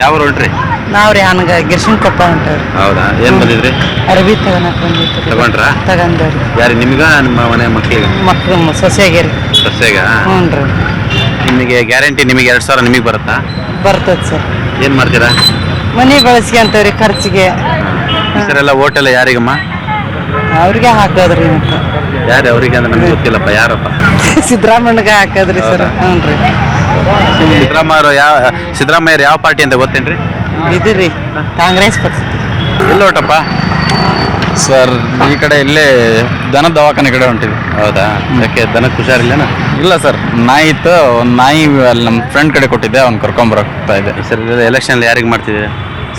ಯಾವ ಹೊರಟ್ರಿ? ನಾವ್ರಿ ಹಂಗ ಗಿರ್ಶನ್ ಕೊಪ್ಪ ಹೊಂಟವ್ರಿ. ಹೌದಾ, ಏನ್ ಬಂದಿದ್ರಿ? ಅರಬಿ ತಗೊಳಕ್ ಬಂದಿತ್ತು. ತಗೊಂಡ್ರಾ? ತಗೊಂಡವ್ರಿ. ಯಾರು ನಿಮ್ಗ ನಿಮ್ಮ ಮನೆ ಮಕ್ಳಿಗೆ? ಮಕ್ಳು ಸೊಸೆಗಿರಿ. ಸಸ್ಯಗ? ಹ್ಞೂ ರೀ. ನಿಮಗೆ ಗ್ಯಾರಂಟಿ ನಿಮಗೆ 2,000 ನಿಮಗೆ ಬರುತ್ತಾ? ಬರ್ತದ ಸರ್. ಏನ್ ಮಾಡ್ತೀರಾ? ಮನೆ ಬಳಸ್ಕೊಂತವ್ರಿ ಖರ್ಚಿಗೆ. ಹೆಸರೆಲ್ಲ ಓಟೆಲ್ಲ ಯಾರಿಗಮ್ಮ? ಅವ್ರಿಗೆ ಹಾಕೋದ್ರಿ ಅಂತ. ಯಾರು ಅವ್ರಿಗೆ ಅಂದ್ರೆ ನಮ್ಗೆ ಗೊತ್ತಿಲ್ಲಪ್ಪ, ಯಾರಪ್ಪ? ಸಿದ್ದರಾಮಣ್ಣಗೆ ಹಾಕೋದ್ರಿ ಸರ್. ಹ್ಞೂ ರೀ. ಸಿದ್ದರಾಮಯ್ಯರು ಯಾವ ಪಾರ್ಟಿ ಅಂತ ಗೊತ್ತೇನ್ರಿ? ಇದ್ರಿ ಕಾಂಗ್ರೆಸ್ ಪಕ್ಷ. ಎಲ್ಲ ಓಟಪ್ಪ ಸರ್ ಈ ಕಡೆ ಇಲ್ಲೇ ದನದ ದವಾಖಾನೆ ಕಡೆ ಹೊಂಟಿವಿ. ಹೌದಾ? ಯಾಕೆ ದನಕ್ಕೆ ಹುಷಾರಿಲ್ಲನ? ಇಲ್ಲ ಸರ್, ನಾಯಿ ಇತ್ತು. ಒಂದು ನಾಯಿ ಅಲ್ಲಿ ನಮ್ಮ ಫ್ರೆಂಡ್ ಕಡೆ ಕೊಟ್ಟಿದ್ದೆ, ಅವ್ನು ಕರ್ಕೊಂಬರ್ತಾ ಇದೆ. ಸರ್ ಎಲೆಕ್ಷನ್ ಯಾರಿಗೆ ಮಾಡ್ತಿದ್ದೀರಾ?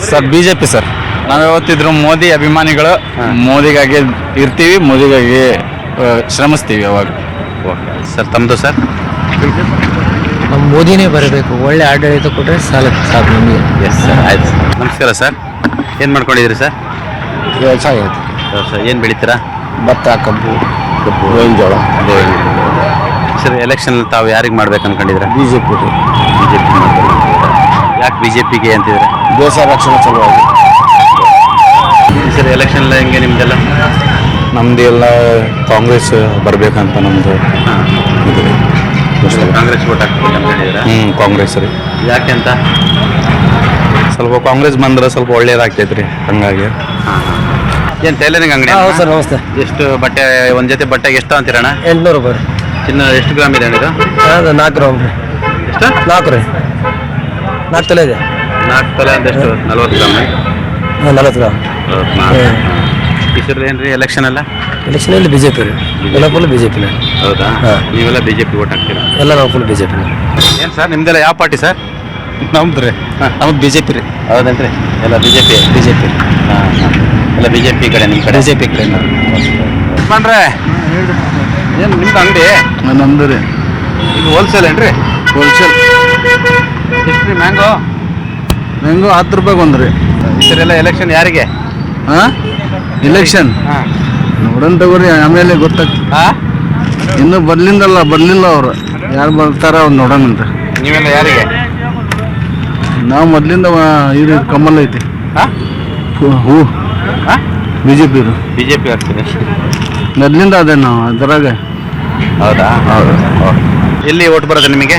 Sir BJP sir. ನಾವು ಯಾವತ್ತಿದ್ರು ಮೋದಿ ಅಭಿಮಾನಿಗಳು. ಮೋದಿಗಾಗಿ ಇರ್ತೀವಿ, ಮೋದಿಗಾಗಿ ಶ್ರಮಿಸ್ತೀವಿ ಯಾವಾಗ. ಓಕೆ ಸರ್, ತಮ್ಮದು ಸರ್? ನಮ್ಮ ಮೋದಿನೇ ಬರಬೇಕು. ಒಳ್ಳೆ ಆಡಳಿತ ಕೊಟ್ಟರೆ ಸಾಕು ನಮಗೆ. ಎಸ್ ಸರ್, ಆಯ್ತು ಸರ್. ನಮಸ್ಕಾರ ಸರ್. ಏನು ಮಾಡ್ಕೊಂಡಿದ್ದೀರಿ ಸರ್? ವ್ಯವಸಾಯ ಏನು ಬೆಳಿತೀರಾ? ಭತ್ತ, ಕಬ್ಬು, ಗೋವಿನಜೋಳ. ಸರ್ ಎಲೆಕ್ಷನ್ ತಾವು ಯಾರಿಗೆ ಮಾಡ್ಬೇಕು ಅನ್ಕೊಂಡಿದ್ದೀರಾ? BJP BJP ಯಾಕೆ BJPಗೆ ಅಂತಿದ್ರೆ? ದೇಶ ರಕ್ಷಣೆ ಸಲುವಾಗಿ. ಸರ್ ಎಲೆಕ್ಷನ್ ಹೆಂಗೆ ನಿಮ್ದೆಲ್ಲ? ನಮ್ದು ಎಲ್ಲ ಕಾಂಗ್ರೆಸ್ ಬರಬೇಕಂತ ನಮ್ಮದು ಇದು. ಕಾಂಗ್ರೆಸ್ ವೋಟ್ ಹಾಕ್ಬೇಕು ಅನ್ಕೊಂಡಿದ್ದೀರಾ? ಕಾಂಗ್ರೆಸ್ ರೀ. ಯಾಕೆ ಅಂತ? ಸ್ವಲ್ಪ ಕಾಂಗ್ರೆಸ್ ಬಂದ್ರೆ ಸ್ವಲ್ಪ ಒಳ್ಳೇದಾಗ್ತೈತ್ರಿ, ಹಂಗಾಗಿ. ಏನು ಟೈಲರಿಂಗ್ ಅಂಗಡಿ? ಹೌದು ಸರ್, ನಮಸ್ತೆ. ಎಷ್ಟು ಬಟ್ಟೆ, ಒಂದು ಜೊತೆ ಬಟ್ಟೆಗೆ ಎಷ್ಟು ಅಂತೀರಣ್ಣ? 800 ರೂಪಾಯಿ ರೀ. ಚಿನ್ನ ಎಷ್ಟು ಗ್ರಾಮ್ ಇದೆ ಇದು? ಅದು 4 ಗ್ರಾಮ್ ರೀ. ಎಷ್ಟು? 4 ರೀ. 4 ತೊಲೆ ಇದೆ. 4 ತೊಲೆ ಅಂದ್ರೆ ಎಷ್ಟು? 40 ಗ್ರಾಮ್? 40 ಗ್ರಾಮ್. ಹೆಸರು ಏನು ರೀ ಎಲೆಕ್ಷನ್ ಎಲ್ಲ? ಎಲೆಕ್ಷನಲ್ಲಿ BJP ರೀ. ಎಲ್ಲ ಫುಲ್ BJP. ಹೌದಾ? ನೀವೆಲ್ಲ BJP ವೋಟ್ ಹಾಕ್ತೀರಾ? ಎಲ್ಲ ನಾವು ಫುಲ್ BJP. ಏನು ಸರ್ ನಿಮ್ದೆಲ್ಲ ಯಾವ ಪಾರ್ಟಿ ಸರ್? ನಮ್ದು ರೀ, ನಮ್ದು BJP ರೀ. ಹೌದೇನ್ರಿ? ಎಲ್ಲ BJP? ಹಾಂ ಹಾಂ, ಎಲ್ಲ BJP ಕಡೆ. ನಿಮ್ಮ ಕಡೆ BJP ಕಡೆ ಮಾಡ್ರೆ ಏನು ನಿಮ್ದು ಅಂಗಡಿ? ನಮ್ದು ರೀ. ಇದು ಹೋಲ್ಸೇಲ್ ಏನ್ರಿ? ಹೋಲ್ಸೇಲ್. ಎಷ್ಟು ರೀ ಮ್ಯಾಂಗೋ? 10 ರೂಪಾಯಿಗೆ ಒಂದು ರೀ. ಇದರೆಲ್ಲ ಎಲೆಕ್ಷನ್ ಯಾರಿಗೆ? ಹಾಂ, ಇಲೆಕ್ಷನ್ ಹಾಂ ನೋಡೋಣ ತಗೋರಿ, ಆಮೇಲೆ ಗೊತ್ತಾಗ್ತದೆ. ಹಾಂ, ಇನ್ನೂ ಬರಲಿಲ್ಲ ಅವರು. ಯಾರು ಬರ್ತಾರ ಅವ್ರು ನೋಡೋಣಂತ. ನೀವೆಲ್ಲ ಯಾರಿಗೆ? ನಾವು ಮೊದಲಿಂದ ಇದು ಕಮಲ್ ಐತಿ. ಹಾಂ ಹೂ ಹಾಂ, BJP BJP ಹಾಕ್ತೀರಿ? ಮೊದಲಿಂದ ಅದೇ ನಾವು ಅದರಾಗ. ಹೌದಾ? ಹೌದು. ಎಲ್ಲಿ ಓಟ್ ಬರೋದು ನಿಮಗೆ?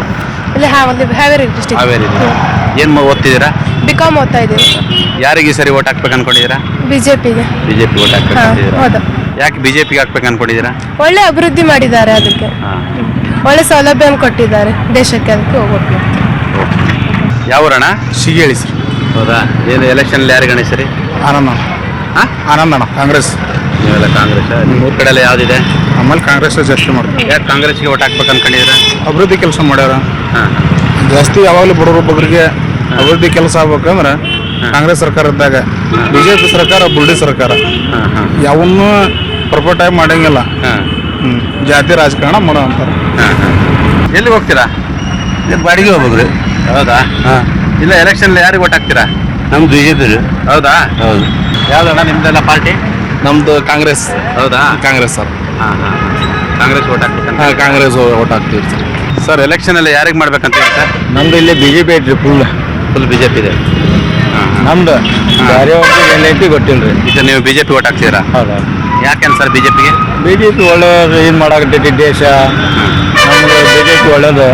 ಇಲ್ಲಿ ಹಾವೇರಿ ಡಿಸ್ಟಿಕ್. ಹಾವೇರಿ. ಏನು ಓದ್ತಿದ್ದೀರಾ? BCom ಓದ್ತಾ ಇದ್ದೀನಿ. ಯಾರಿಗೆ ಈ ಸರಿ ಓಟ್ ಹಾಕ್ಬೇಕು ಅನ್ಕೊಂಡಿದ್ದೀರಾ? BJPಗೆ. BJP ಓಟ್ ಹಾಕ್ಬೇಕು ಅಂತಿದ್ದೀರಾ? ಹೌದು. ಯಾಕೆ BJPಗೆ ಹಾಕ್ಬೇಕು ಅನ್ಕೊಂಡಿದ್ದೀರಾ? ಒಳ್ಳೆ ಅಭಿವೃದ್ಧಿ ಮಾಡಿದ್ದಾರೆ, ಅದಕ್ಕೆ ಹಾಂ. ಒಳ್ಳೆ ಸೌಲಭ್ಯ ಕೊಟ್ಟಿದ್ದಾರೆ ದೇಶಕ್ಕೆ, ಅದಕ್ಕೆ ಹೋಗ್ಬೇಕು. ಯಾವ ಊರಣ್ಣ? ಸಿಗೇಳಿ ಸರ್. ಹೌದಾ? ಏನು ಎಲೆಕ್ಷನಲ್ಲಿ ಯಾರಿಗೆ ಗಣೇಶ ಸರಿ? ಆನಂದಣ್ಣ. ಹಾಂ, ಆನಂದಣ್ಣ ಕಾಂಗ್ರೆಸ್. ನೀವೆಲ್ಲ ಕಾಂಗ್ರೆಸ್? ನಿಮ್ಮ ಊರ ಕಡೆ ಎಲ್ಲ ಯಾವುದಿದೆ? ಆಮೇಲೆ ಕಾಂಗ್ರೆಸ್ ಜಾಸ್ತಿ ಮಾಡ್ತಾರೆ. ಯಾಕೆ ಕಾಂಗ್ರೆಸ್ಗೆ ಓಟ್ ಹಾಕ್ಬೇಕು ಅನ್ಕೊಂಡಿದ್ದೀರಾ? ಅಭಿವೃದ್ಧಿ ಕೆಲಸ ಮಾಡ್ಯಾರ ಹಾಂ ಜಾಸ್ತಿ. ಯಾವಾಗಲೂ ಬಡವರು ಬಗ್ಗರಿಗೆ ಅಭಿವೃದ್ಧಿ ಕೆಲಸ ಆಗ್ಬೇಕಂದ್ರೆ ಕಾಂಗ್ರೆಸ್ ಸರ್ಕಾರ ಇದ್ದಾಗ. BJP ಸರ್ಕಾರ ಬುಲ್ಡಿ ಸರ್ಕಾರ, ಹಾಂ ಹಾಂ ಯಾವನ್ನೂ ಪರ್ಫೆಕ್ಟ್ ಆಗಿ ಮಾಡಂಗಿಲ್ಲ. ಹಾಂ ಜಾತಿ ರಾಜಕಾರಣ ಮಾಡೋ ಅಂತಾರೆ. ಹಾಂ ಹಾಂ. ಎಲ್ಲಿಗೆ ಹೋಗ್ತೀರಾ? ಬಾಡಿಗೆ ಹೋಗ್ಬೇಕ್ರಿ. ಹೌದಾ? ಹಾಂ, ಇಲ್ಲ ಎಲೆಕ್ಷನಲ್ಲಿ ಯಾರಿಗೆ ಓಟ್ ಹಾಕ್ತೀರಾ? ನಮ್ದು BJP ರೀ. ಹೌದಾ? ಹೌದು. ಯಾವ್ದಣ್ಣ ನಿಮ್ದೆಲ್ಲ ಪಾರ್ಟಿ? ನಮ್ದು ಕಾಂಗ್ರೆಸ್. ಹೌದಾ? ಕಾಂಗ್ರೆಸ್ ಸರ್. ಹಾಂ ಹಾಂ ಕಾಂಗ್ರೆಸ್ ಓಟ್ ಹಾಕ್ಬೇಕಂತ? ಹಾಂ, ಕಾಂಗ್ರೆಸ್ ಓಟ್ ಹಾಕ್ತೀವಿ ಸರ್. ಸರ್ ಎಲೆಕ್ಷನಲ್ಲಿ ಯಾರಿಗೆ ಮಾಡ್ಬೇಕಂತ ಹೇಳಿ ಸರ್? ನಮ್ದು ಇಲ್ಲಿ BJP ಐತ್ರಿ ಫುಲ್. BJP ಇದೆ. ಹಾಂ ಹಾಂ. ನಮ್ದು ಬೇರೆ ಎಲ್ಲೈತಿ ಗೊತ್ತಿಲ್ಲ ರೀ. ಇದು ನೀವು BJP ಓಟ್ ಹಾಕ್ತೀರಾ? ಹೌದಾ? ಯಾಕೆನ್ ಸರ್ BJPಗೆ? BJP ಒಳ್ಳೆಯದು ಏನು ಮಾಡಾಕತ್ತೈತಿ ದೇಶ. ನಮ್ಗೆ BJP ಒಳ್ಳೇದು.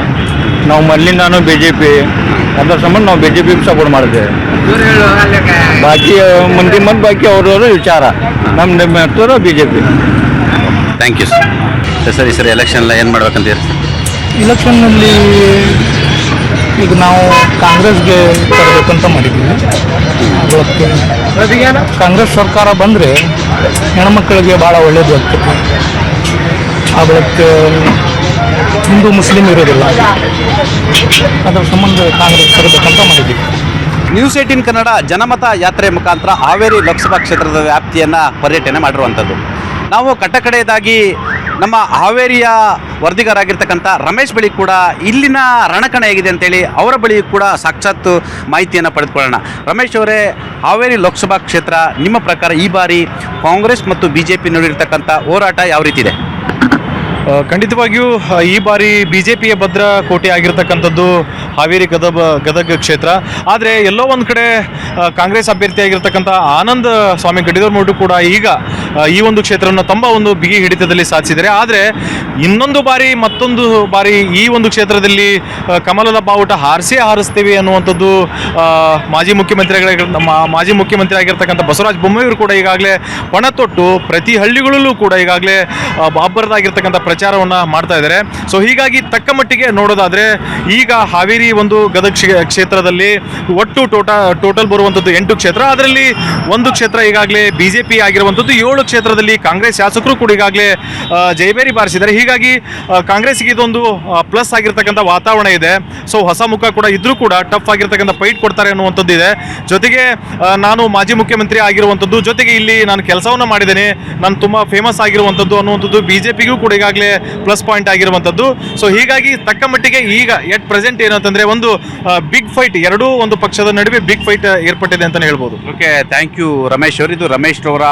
ನಾವು ಮೊದಲಿಂದಾನು BJP, ಅದ್ರ ಸಂಬಂಧ ನಾವು BJP ಸಪೋರ್ಟ್ ಮಾಡಿದ್ದೇವೆ. ಬಾಕಿ ಮಂದಿ ಬಾಕಿ ಅವ್ರವ್ರ ವಿಚಾರ. ನಮ್ಮ BJP. Thank you sir. ಸರಿ ಎಲೆಕ್ಷನ್ ಎಲ್ಲ ಏನು ಮಾಡ್ಬೇಕಂತೀರಿ? ಇಲೆಕ್ಷನ್ನಲ್ಲಿ ಈಗ ನಾವು ಕಾಂಗ್ರೆಸ್ಗೆ ತರಬೇಕಂತ ಮಾಡಿದ್ದೀವಿ. ಅದಕ್ಕೆ ಕಾಂಗ್ರೆಸ್ ಸರ್ಕಾರ ಬಂದರೆ ಹೆಣ್ಮಕ್ಳಿಗೆ ಭಾಳ ಒಳ್ಳೇದು ಆಗ್ತದೆ. ಆ ಬಳಿಕ ಹಿಂದೂ ಮುಸ್ಲಿಂ ಇರೋದಿಲ್ಲ, ಅದರ ಸಂಬಂಧ ಕಾಂಗ್ರೆಸ್ ತರಬೇಕಂತ ಮಾಡಿದ್ದೀವಿ. ನ್ಯೂಸ್ 18 ಕನ್ನಡ ಜನಮತ ಯಾತ್ರೆ ಮುಖಾಂತರ ಹಾವೇರಿ ಲೋಕಸಭಾ ಕ್ಷೇತ್ರದ ವ್ಯಾಪ್ತಿಯನ್ನು ಪರ್ಯಟನೆ ಮಾಡಿರುವಂಥದ್ದು. ನಾವು ಕಟ್ಟಕಡೆಯದಾಗಿ ನಮ್ಮ ಹಾವೇರಿಯ ವರದಿಗಾರಾಗಿರ್ತಕ್ಕಂಥ ರಮೇಶ್ ಬಳಿ ಕೂಡ ಇಲ್ಲಿನ ರಣಕಣ ಹೇಗಿದೆ ಅಂತೇಳಿ ಅವರ ಬಳಿ ಕೂಡ ಸಾಕ್ಷಾತ್ ಮಾಹಿತಿಯನ್ನು ಪಡೆದುಕೊಳ್ಳೋಣ. ರಮೇಶ್ ಅವರೇ, ಹಾವೇರಿ ಲೋಕಸಭಾ ಕ್ಷೇತ್ರ ನಿಮ್ಮ ಪ್ರಕಾರ ಈ ಬಾರಿ ಕಾಂಗ್ರೆಸ್ ಮತ್ತು BJP ನಡುವಿರ್ತಕ್ಕಂಥ ಹೋರಾಟ ಯಾವ ರೀತಿ ಇದೆ? ಖಂಡಿತವಾಗಿಯೂ ಈ ಬಾರಿ BJPಯ ಭದ್ರ ಕೋಟೆ ಆಗಿರ್ತಕ್ಕಂಥದ್ದು ಹಾವೇರಿ ಗದಗ ಕ್ಷೇತ್ರ. ಆದರೆ ಎಲ್ಲೋ ಒಂದು ಕಡೆ ಕಾಂಗ್ರೆಸ್ ಅಭ್ಯರ್ಥಿಯಾಗಿರ್ತಕ್ಕಂಥ ಆನಂದ್ ಸ್ವಾಮಿ ಗಡಿದರ್ಮಠ ಕೂಡ ಈಗ ಈ ಒಂದು ಕ್ಷೇತ್ರವನ್ನು ತಮ್ಮ ಒಂದು ಬಿಗಿ ಹಿಡಿತದಲ್ಲಿ ಸಾಧಿಸಿದ್ದಾರೆ. ಆದರೆ ಮತ್ತೊಂದು ಬಾರಿ ಈ ಒಂದು ಕ್ಷೇತ್ರದಲ್ಲಿ ಕಮಲದ ಬಾವುಟ ಹಾರಿಸ್ತೇವೆ ಅನ್ನುವಂಥದ್ದು ಮಾಜಿ ಮುಖ್ಯಮಂತ್ರಿ ಆಗಿರ್ತಕ್ಕಂಥ ಬಸವರಾಜ ಬೊಮ್ಮಾಯಿಯವರು ಕೂಡ ಈಗಾಗಲೇ ಪಣ ತೊಟ್ಟು ಪ್ರತಿ ಹಳ್ಳಿಗಳಲ್ಲೂ ಕೂಡ ಈಗಾಗಲೇ ಬಾಬರದಾಗಿರ್ತಕ್ಕಂಥ ಪ್ರಚಾರವನ್ನು ಮಾಡ್ತಾ ಇದ್ದಾರೆ. ಸೊ ಹೀಗಾಗಿ ತಕ್ಕ ಮಟ್ಟಿಗೆ ನೋಡೋದಾದರೆ ಈಗ ಹಾವೇರಿ ಒಂದು ಗದಗ ಕ್ಷೇತ್ರದಲ್ಲಿ ಒಟ್ಟು ಟೋಟಲ್ ಬರುವಂಥದ್ದು 8 ಕ್ಷೇತ್ರ. ಅದರಲ್ಲಿ ಒಂದು ಕ್ಷೇತ್ರ ಈಗಾಗಲೇ BJP ಆಗಿರುವಂಥದ್ದು, 7 ಕ್ಷೇತ್ರದಲ್ಲಿ ಕಾಂಗ್ರೆಸ್ ಶಾಸಕರು ಕೂಡ ಈಗಾಗಲೇ ಜಯಬೇರಿ ಬಾರಿಸಿದ್ದಾರೆ. ಹೀಗಾಗಿ ಕಾಂಗ್ರೆಸ್ಗೆ ಇದೊಂದು ಪ್ಲಸ್ ಆಗಿರ್ತಕ್ಕಂಥ ವಾತಾವರಣ ಇದೆ. ಸೊ ಹೊಸ ಮುಖ ಕೂಡ ಇದ್ರೂ ಕೂಡ ಟಫ್ ಆಗಿರ್ತಕ್ಕಂಥ ಫೈಟ್ ಕೊಡ್ತಾರೆ ಅನ್ನುವಂಥದ್ದು ಇದೆ. ಜೊತೆಗೆ ನಾನು ಮಾಜಿ ಮುಖ್ಯಮಂತ್ರಿ ಆಗಿರುವಂಥದ್ದು, ಜೊತೆಗೆ ಇಲ್ಲಿ ನಾನು ಕೆಲಸವನ್ನು ಮಾಡಿದ್ದೇನೆ, ನಾನು ತುಂಬ ಫೇಮಸ್ ಆಗಿರುವಂಥದ್ದು ಅನ್ನುವಂಥದ್ದು BJPಗೂ ಕೂಡ ಈಗಾಗಲೇ ಪ್ಲಸ್ ಪಾಯಿಂಟ್ ಆಗಿರುವಂಥದ್ದು. ಸೊ ಹೀಗಾಗಿ ತಕ್ಕ ಮಟ್ಟಿಗೆ ಈಗ ಪ್ರೆಸೆಂಟ್ ಏನಂತಂದ್ರೆ ಒಂದು ಬಿಗ್ ಫೈಟ್, ಎರಡೂ ಒಂದು ಪಕ್ಷದ ನಡುವೆ ಬಿಗ್ ಫೈಟ್ ಏರ್ಪಟ್ಟಿದೆ ಅಂತಾನೆ ಹೇಳ್ಬೋದು. ಓಕೆ, ಥ್ಯಾಂಕ್ ಯು ರಮೇಶ್ ಅವರು. ಇದು ರಮೇಶ್ ಅವರ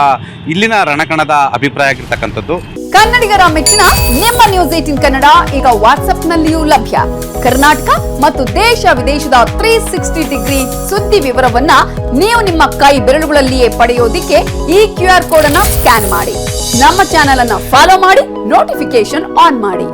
ಇಲ್ಲಿನ ರಣಕಣದ ಅಭಿಪ್ರಾಯ ಆಗಿರ್ತಕ್ಕಂಥದ್ದು. ಕನ್ನಡಿಗರ ಮೆಚ್ಚಿನ ನಿಮ್ಮ ನ್ಯೂಸ್ 18 ಕನ್ನಡ ಈಗ ವಾಟ್ಸ್ಆಪ್ನಲ್ಲಿಯೂ ಲಭ್ಯ. ಕರ್ನಾಟಕ ಮತ್ತು ದೇಶ ವಿದೇಶದ 360 ಡಿಗ್ರಿ ಸುದ್ದಿ ವಿವರವನ್ನ ನೀವು ನಿಮ್ಮ ಕೈ ಬೆರಳುಗಳಲ್ಲಿಯೇ ಪಡೆಯೋದಿಕ್ಕೆ ಈ QR ಕೋಡ್ ಅನ್ನ ಸ್ಕ್ಯಾನ್ ಮಾಡಿ. ನಮ್ಮ ಚಾನೆಲ್ ಅನ್ನ ಫಾಲೋ ಮಾಡಿ, ನೋಟಿಫಿಕೇಶನ್ ಆನ್ ಮಾಡಿ.